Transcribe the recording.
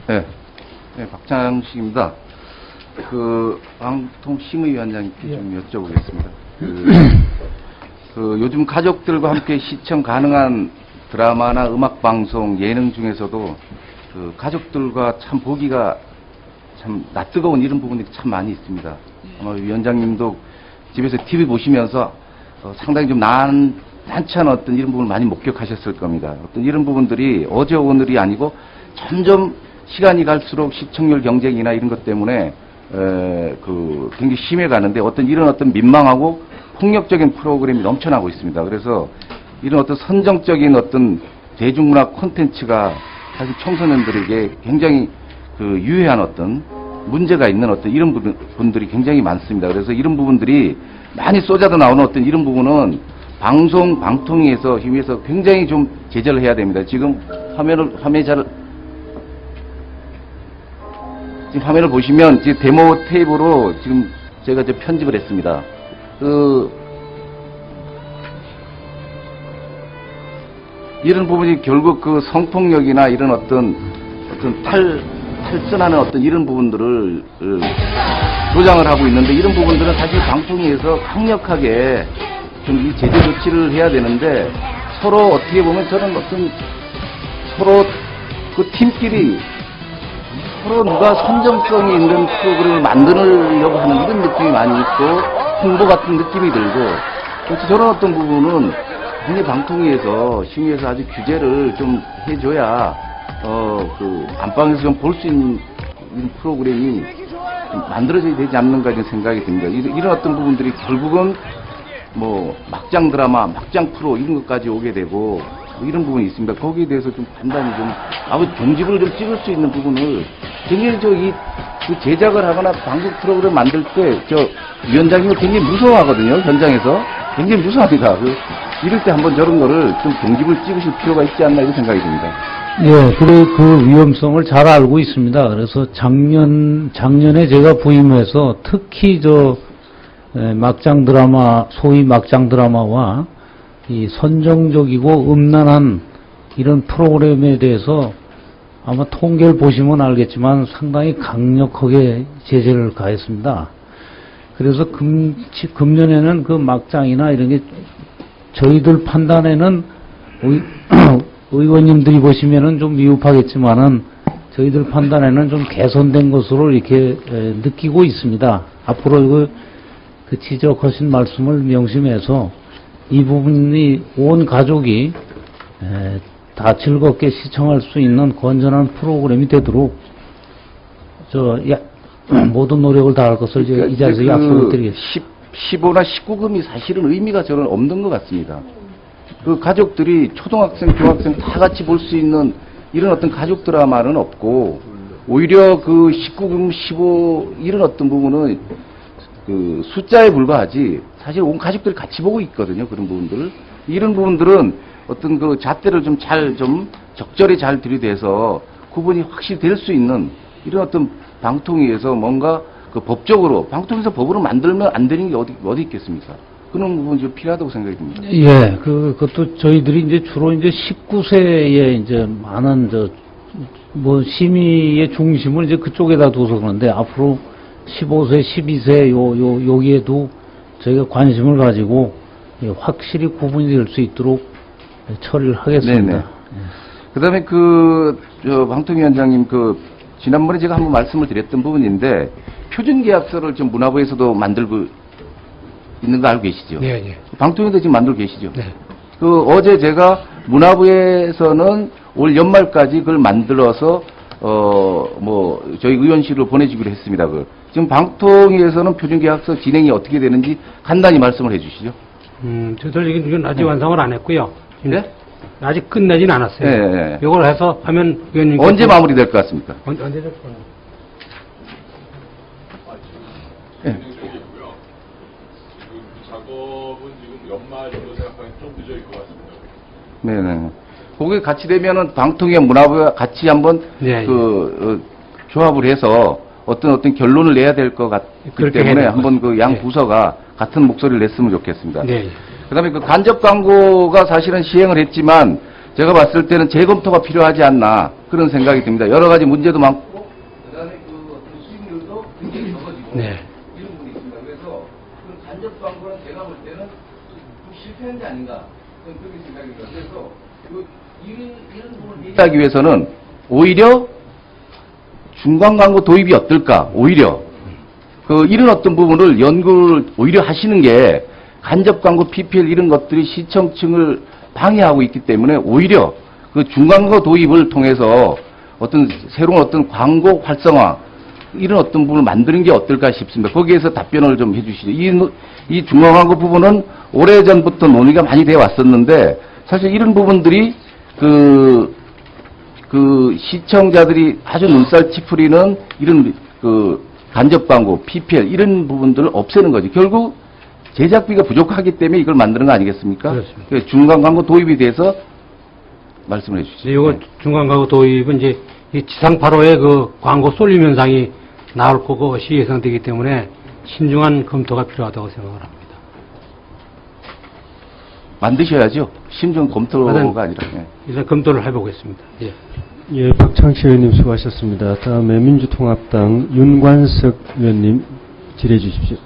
네, 네, 박장식입니다. 방통심의위원장님께 좀 여쭤보겠습니다. 요즘 가족들과 함께 시청 가능한 드라마나 음악방송, 예능 중에서도 가족들과 참 보기가 참 낯뜨거운 이런 부분들이 참 많이 있습니다. 아마 위원장님도 집에서 TV 보시면서 상당히 좀 난처한 어떤 이런 부분을 많이 목격하셨을 겁니다. 어떤 이런 부분들이 어제 오늘이 아니고 점점 시간이 갈수록 시청률 경쟁이나 이런 것 때문에 굉장히 심해가는데 이런 민망하고 폭력적인 프로그램이 넘쳐나고 있습니다. 그래서 이런 선정적인 대중문화 콘텐츠가 사실 청소년들에게 굉장히 유해한 문제가 있는 이런 분들이 굉장히 많습니다. 그래서 이런 부분들이 많이 쏟아져 나오는 이런 부분은 방통위에서 힘에서 굉장히 좀 제재를 해야 됩니다. 지금 화면을 보시면 지금 데모 테이프로 지금 제가 편집을 했습니다. 이런 부분이 결국 성폭력이나 이런 탈선하는 이런 부분들을 조장을 하고 있는데, 이런 부분들은 사실 방통위에서 강력하게 좀 이 제재 조치를 해야 되는데, 서로 어떻게 보면 저는 서로 팀끼리 서로 누가 선정성이 있는 프로그램을 만들려고 하는 이런 느낌이 많이 있고, 홍보 같은 느낌이 들고, 그래서 저런 부분은 국내 방통위에서 심의에서 아주 규제를 좀 해줘야 안방에서 좀 볼 수 있는 프로그램이 만들어져야 되지 않는가 이런 생각이 듭니다. 이런 부분들이 결국은 막장 드라마, 막장 프로 이런 것까지 오게 되고 이런 부분이 있습니다. 거기에 대해서 좀 판단이 종집을 좀 찍을 수 있는 부분을 굉장히 제작을 하거나 방송 프로그램 만들 때 위원장님은 굉장히 무서워하거든요. 현장에서 굉장히 무서워합니다. 이럴 때 한번 저런 거를 좀 종집을 찍으실 필요가 있지 않나 이런 생각이 듭니다. 예, 그 위험성을 잘 알고 있습니다. 그래서 작년에 제가 부임해서 특히 막장 드라마, 소위 막장 드라마와 이 선정적이고 음란한 이런 프로그램에 대해서 아마 통계를 보시면 알겠지만 상당히 강력하게 제재를 가했습니다. 그래서 금년에는 막장이나 이런 게 저희들 판단에는 의원님들이 보시면은 좀 미흡하겠지만은 저희들 판단에는 좀 개선된 것으로 이렇게 느끼고 있습니다. 앞으로 지적하신 말씀을 명심해서 이 부분이 온 가족이 다 즐겁게 시청할 수 있는 건전한 프로그램이 되도록 모든 노력을 다할 것을 이 자리에서 약속을 드리겠습니다. 15나 19금이 사실은 의미가 저는 없는 것 같습니다. 가족들이 초등학생, 중학생 다 같이 볼 수 있는 이런 가족 드라마는 없고, 오히려 19금, 15 이런 부분은 숫자에 불과하지 사실 온 가족들이 같이 보고 있거든요. 그런 부분들을. 이런 부분들은 잣대를 적절히 잘 들이대서 구분이 확실히 될 수 있는 이런 방통위에서 뭔가 법적으로, 방통위에서 법으로 만들면 안 되는 게 어디 있겠습니까? 그런 부분이 좀 필요하다고 생각이 듭니다. 예, 그것도 저희들이 주로 19세에 많은 심의의 중심을 그쪽에다 둬서 그런데 앞으로 15세, 12세 여기에도 저희가 관심을 가지고 확실히 구분이 될 수 있도록 처리를 하겠습니다. 네네. 그 다음에 방통위원장님 지난번에 제가 한번 말씀을 드렸던 부분인데, 표준계약서를 지금 문화부에서도 만들고 있는 거 알고 계시죠? 네, 네. 방통위도 지금 만들고 계시죠? 네. 어제 제가 문화부에서는 올 연말까지 그걸 만들어서, 저희 의원실로 보내주기로 했습니다. 지금 방통위에서는 표준계약서 진행이 어떻게 되는지 간단히 말씀을 해 주시죠. 저들 이건 아직 완성을 안 했고요. 네? 아직 끝내진 않았어요. 네, 네. 이걸 해서 하면 의원님 언제 마무리될 것 같습니까? 언제 될 거예요? 네. 작업은 지금 연말 정도 생각하면 좀 늦어질 것 같습니다. 네네. 거기 같이 되면은 방통위와 문화부가 같이 한번 조합을 해서 어떤 결론을 내야 될 것 같기 때문에 한번 양 부서가 같은 목소리를 냈으면 좋겠습니다. 네. 그다음에 간접 광고가 사실은 시행을 했지만 제가 봤을 때는 재검토가 필요하지 않나 그런 생각이 듭니다. 여러 가지 문제도 많고 그다음에 그 어떤 수익률도 굉장히 적어지고 네. 이런 부분이 있습니다. 그래서 그 간접 광고는 제가 볼 때는 좀 실패한 게 아닌가 그렇게 생각이 듭니다. 그래서 이런 부분을 해결하기 위해서는 오히려 중간 광고 도입이 어떨까? 오히려 이런 어떤 부분을 연구를 오히려 하시는 게 간접 광고 PPL 이런 것들이 시청층을 방해하고 있기 때문에 오히려 그 중광고 도입을 통해서 어떤 새로운 어떤 광고 활성화 이런 어떤 부분을 만드는 게 어떨까 싶습니다. 거기에서 답변을 좀 해주시죠. 이 중광광고 부분은 오래전부터 논의가 많이 되어 왔었는데 사실 이런 부분들이 그 시청자들이 아주 눈살 찌푸리는 이런 간접 광고, PPL 이런 부분들을 없애는 거지. 결국 제작비가 부족하기 때문에 이걸 만드는 거 아니겠습니까? 그렇습니다. 중간 광고 도입에 대해서 말씀을 해주시죠. 이거 네. 중간 광고 도입은 이제 이 지상파로의 그 광고 쏠림 현상이 나올 것이 예상되기 때문에 신중한 검토가 필요하다고 생각을 합니다. 만드셔야죠. 심정 검토가 아니라. 예. 일단 검토를 해보겠습니다. 예. 예, 박창시 의원님 수고하셨습니다. 다음에 민주통합당 윤관석 의원님 질의해 주십시오.